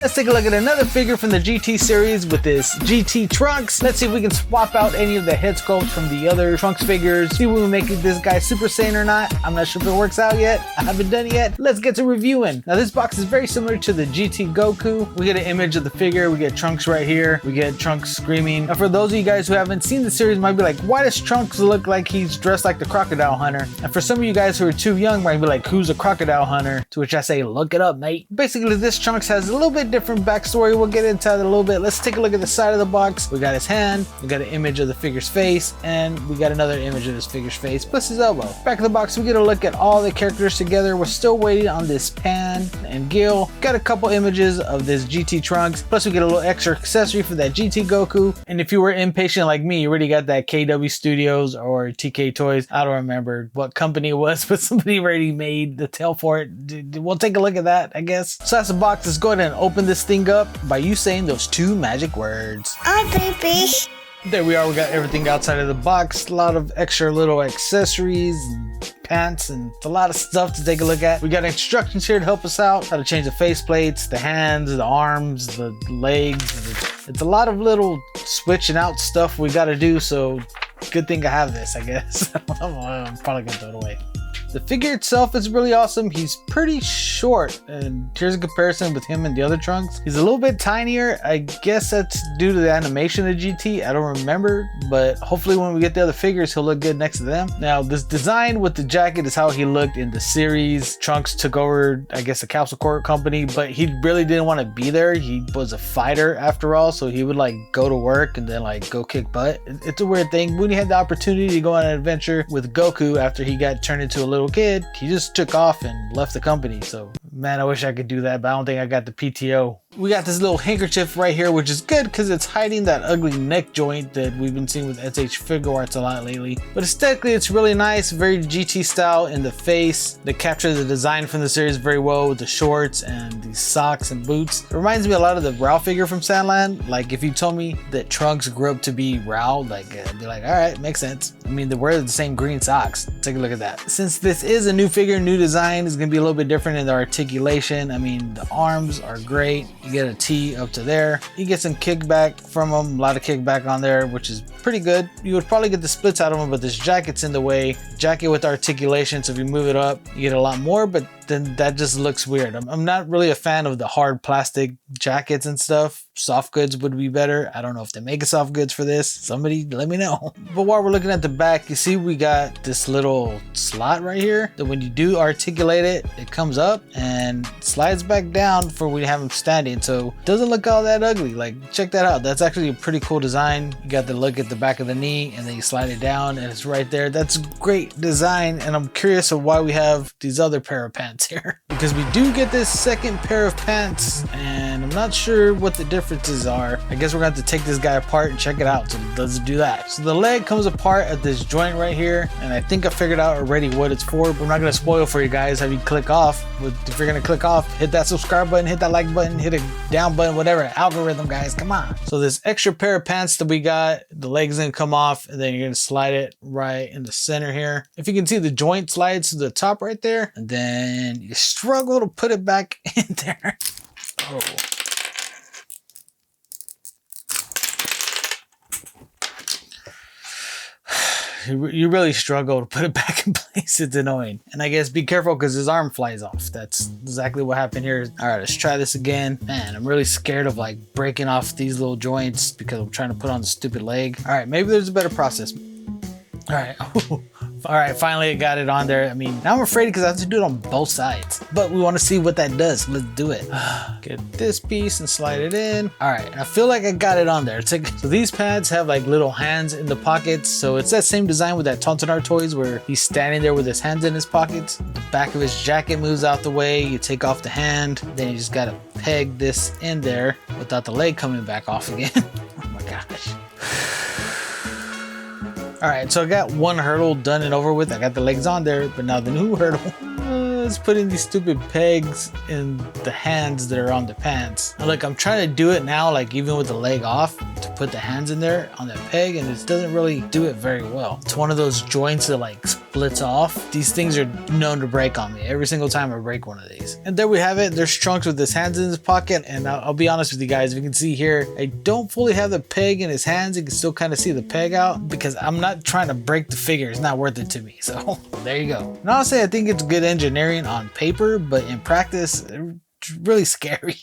Let's take a look at another figure from the GT series with this GT Trunks. Let's see if we can swap out any of the head sculpts from the other Trunks figures. See if we can make this guy Super Saiyan or not. I'm not sure if it works out yet. I haven't done it yet. Let's get to reviewing. Now this box is very similar to the GT Goku. We get an image of the figure. We get Trunks right here. We get Trunks screaming. Now for those of you guys who haven't seen the series might be like, why does Trunks look like he's dressed like the crocodile hunter? And for some of you guys who are too young might be like, who's a crocodile hunter? To which I say, look it up, mate. Basically this Trunks has a little bit different backstory. We'll get into it a little bit. Let's take a look at the side of the box. We got his hand, we got an image of the figure's face, and we got another image of this figure's face plus his elbow. Back of the box, we get a look at all the characters together. We're still waiting on this Pan and Gil. Got a couple images of this GT Trunks, plus we get a little extra accessory for that GT Goku. And if you were impatient like me, you already got that KW Studios or TK Toys. I don't remember what company it was, but somebody already made the tail for it. We'll take a look at that, I guess. So that's the box. Let's go ahead and open this thing up by you saying those two magic words. Oh, baby. There we are. We got everything outside of the box. A lot of extra little accessories, pants, and a lot of stuff to take a look at. We got instructions here to help us out. How to change the face plates, the hands, the arms, the legs. It's a lot of little switching out stuff we got to do. So good thing I have this, I guess. I'm probably gonna throw it away. The figure itself is really awesome. He's pretty short, and here's a comparison with him and the other Trunks. He's a little bit tinier. I guess that's due to the animation of GT. I don't remember, but hopefully when we get the other figures, he'll look good next to them. Now, this design with the jacket is how he looked in the series. Trunks took over, I guess, the capsule corp company, but he really didn't want to be there. He was a fighter after all, so he would like go to work and then like go kick butt. It's a weird thing. When he had the opportunity to go on an adventure with Goku after he got turned into a little kid, he just took off and left the company. So man, I wish I could do that, but I don't think I got the PTO. We got this little handkerchief right here, which is good because it's hiding that ugly neck joint that we've been seeing with SH Figuarts a lot lately. But aesthetically, it's really nice, very GT style in the face. They capture the design from the series very well with the shorts and these socks and boots. It reminds me a lot of the Rao figure from Sandland. Like if you told me that Trunks grew up to be Rao, like I'd be like, all right, makes sense. I mean, they wear the same green socks. Take a look at that. Since this is a new figure, new design, is gonna be a little bit different in the articulation. I mean, the arms are great. You get a T up to there. You get some kickback from them, a lot of kickback on there, which is pretty good. You would probably get the splits out of them, but this jacket's in the way. Jacket with articulation, so if you move it up, you get a lot more, but then that just looks weird. I'm not really a fan of the hard plastic jackets and stuff. Soft goods would be better. I don't know if they make a soft goods for this. Somebody let me know. But while we're looking at the back, you see we got this little slot right here that when you do articulate it, it comes up and slides back down for when you have them standing. So it doesn't look all that ugly. Like check that out. That's actually a pretty cool design. You got the look at the back of the knee and then you slide it down and it's right there. That's great design. And I'm curious of why we have these other pair of pants here, because we do get this second pair of pants and I'm not sure what the differences are. I guess we're going to have to take this guy apart and check it out. So let's do that. So the leg comes apart at this joint right here, and I think I figured out already what it's for, but I'm not going to spoil for you guys. Have you click off. If you're going to click off, hit that subscribe button, hit that like button, hit a down button, whatever. Algorithm, guys, come on. So this extra pair of pants that we got, the leg's going to come off and then you're going to slide it right in the center here. If you can see, the joint slides to the top right there, and then you struggle to put it back in there. Oh. You really struggle to put it back in place. It's annoying. And I guess be careful because his arm flies off. That's exactly what happened here. All right, let's try this again. Man, I'm really scared of like breaking off these little joints because I'm trying to put on the stupid leg. All right, maybe there's a better process. All right. All right, finally I got it on there. I mean, now I'm afraid because I have to do it on both sides, but we want to see what that does. Let's do it. Get this piece and slide it in. All right, I feel like I got it on there. It's like, so these pads have like little hands in the pockets. So it's that same design with that Tontonar toys where he's standing there with his hands in his pockets. The back of his jacket moves out the way. You take off the hand. Then you just got to peg this in there without the leg coming back off again. Oh my gosh. All right, so I got one hurdle done and over with. I got the legs on there, but now the new hurdle is putting these stupid pegs in the hands that are on the pants. And like I'm trying to do it now, like even with the leg off, to put the hands in there on that peg, and it doesn't really do it very well. It's one of those joints that like splits off. These things are known to break on me every single time I break one of these. And there we have it. There's Trunks with his hands in his pocket, and I'll be honest with you guys, if you can see here, I don't fully have the peg in his hands. You can still kind of see the peg out because I'm not trying to break the figure. It's not worth it to me. So there you go. And honestly, I think it's good engineering on paper, but in practice, it's really scary.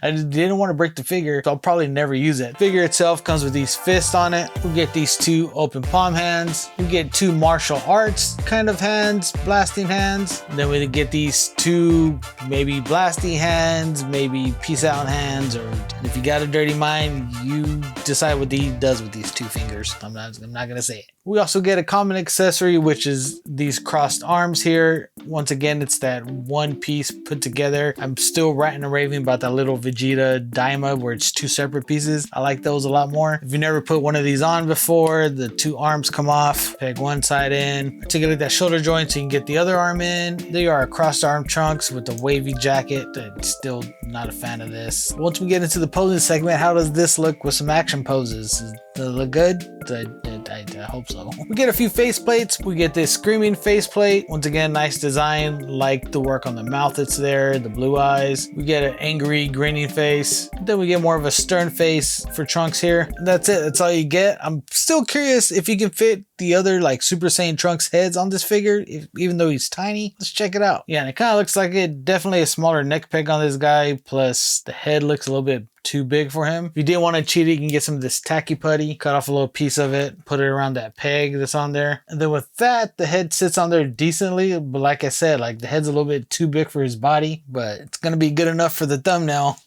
I just didn't want to break the figure, so I'll probably never use it. Figure itself comes with these fists on it. We get these two open palm hands. We get two martial arts kind of hands, blasting hands. Then we get these two maybe blasting hands, maybe peace out hands, or if you got a dirty mind, you decide what he does with these two fingers. I'm not gonna say it. We also get a common accessory, which is these crossed arms here. Once again, it's that one piece put together. I'm still ranting and raving about that little Vegeta Daima where it's two separate pieces. I like those a lot more. If you never put one of these on before, the two arms come off. Peg one side in, articulate that shoulder joint so you can get the other arm in. There you are, crossed arm Trunks with the wavy jacket. I'm still not a fan of this. Once we get into the posing segment, how does this look with some action poses? Does it look good? I hope so. We get a few face plates. We get this screaming face plate. Once again, nice design. Like the work on the mouth that's there, the blue eyes. We get an angry, grinning face. Then we get more of a stern face for Trunks here. And that's it. That's all you get. I'm still curious if you can fit the other like Super Saiyan Trunks heads on this figure, even though he's tiny. Let's check it out. Yeah, and it kind of looks like it. Definitely a smaller neck peg on this guy. Plus the head looks a little bit too big for him. If you didn't want to cheat it, you can get some of this tacky putty, cut off a little piece of it, put it around that peg that's on there. And then with that, the head sits on there decently. But like I said, like the head's a little bit too big for his body, but it's going to be good enough for the thumbnail.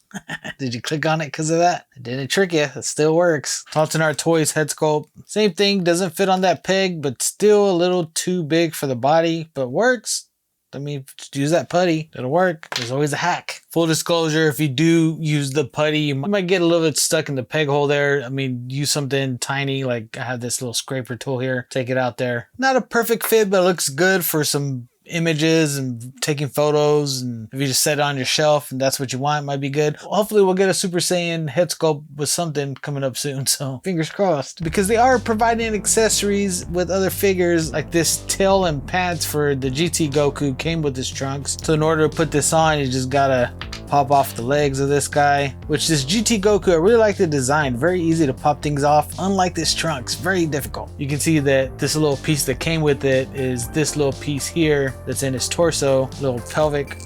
Did you click on it because of that? It didn't trick you. It still works. Art Toys head sculpt. Same thing, doesn't fit on that peg, but still a little too big for the body, but works. I mean, just use that putty. It'll work. There's always a hack. Full disclosure, if you do use the putty, you might get a little bit stuck in the peg hole there. I mean, use something tiny, like I have this little scraper tool here. Take it out there. Not a perfect fit, but it looks good for some images and taking photos, and if you just set it on your shelf and that's what you want, it might be good. Hopefully we'll get a Super Saiyan head sculpt with something coming up soon, so fingers crossed, because they are providing accessories with other figures. Like this tail and pants for the GT Goku came with this Trunks, so in order to put this on, you just gotta pop off the legs of this guy. Which this GT Goku, I really like the design. Very easy to pop things off, unlike this Trunks, very difficult. You can see that this little piece that came with it is this little piece here that's in his torso, little pelvic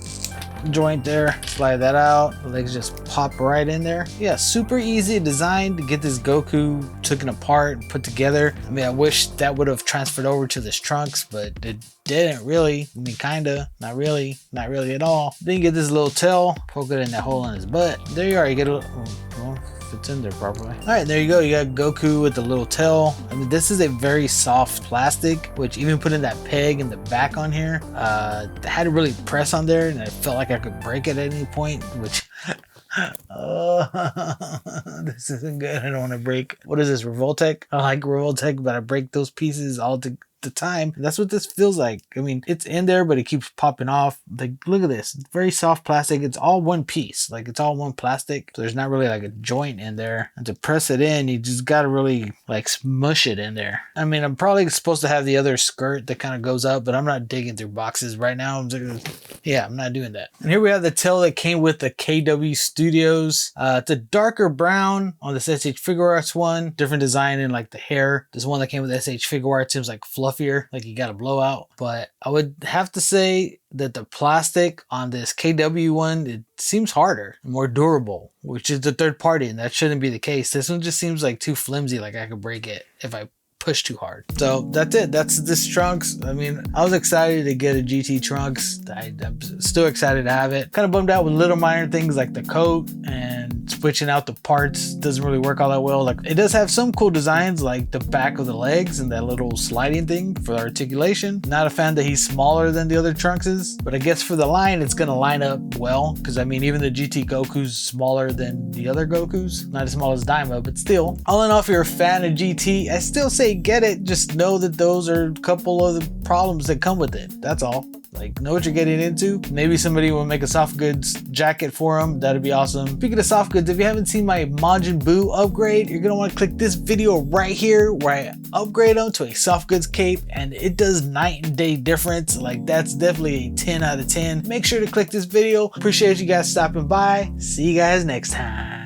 joint there. Slide that out, the legs just pop right in there. Yeah, super easy design to get this Goku taken apart and put together. I mean, I wish that would have transferred over to this Trunks, but it didn't really. I mean, kinda, not really at all. Then you get this little tail, poke it in that hole in his butt. There you are, you get a little, fits in there properly. All right, there you go. You got Goku with the little tail. I mean, this is a very soft plastic, which even putting that peg in the back on here, I had to really press on there, and I felt like I could break it at any point, which this isn't good. I don't want to break. What is this, Revoltech? I like Revoltech, but I break those pieces all the time. And that's what this feels like. I mean, it's in there, but it keeps popping off. Like, look at this. It's very soft plastic. It's all one piece. Like, it's all one plastic. So there's not really like a joint in there. And to press it in, you just gotta really like smush it in there. I mean, I'm probably supposed to have the other skirt that kind of goes up, but I'm not digging through boxes right now. I'm not doing that. And here we have the tail that came with the KW Studios. It's a darker brown on the SH Figuarts one. Different design in like the hair. This one that came with SH Figuarts seems like fluffier, like you got a blowout. But I would have to say that the plastic on this KW one, it seems harder, more durable, which is the third party, and that shouldn't be the case. This one just seems like too flimsy, like I could break it if I push too hard. So that's it. That's this Trunks. I mean, I was excited to get a GT Trunks. I'm still excited to have it. Kind of bummed out with little minor things like the coat and switching out the parts doesn't really work all that well. Like, it does have some cool designs like the back of the legs and that little sliding thing for the articulation. Not a fan that he's smaller than the other Trunkses, but I guess for the line it's gonna line up well, because I mean, even the GT Goku's smaller than the other Gokus. Not as small as Daima, but still. All in all, if you're a fan of GT, I still say get it. Just know that those are a couple of the problems that come with it. That's all. Like, know what you're getting into. Maybe somebody will make a soft goods jacket for them. That'd be awesome. Speaking of soft goods, if you haven't seen my Majin Buu upgrade, you're gonna want to click this video right here where I upgrade them to a soft goods cape, and it does night and day difference. Like, that's definitely a 10 out of 10. Make sure to click this video. Appreciate you guys stopping by. See you guys next time.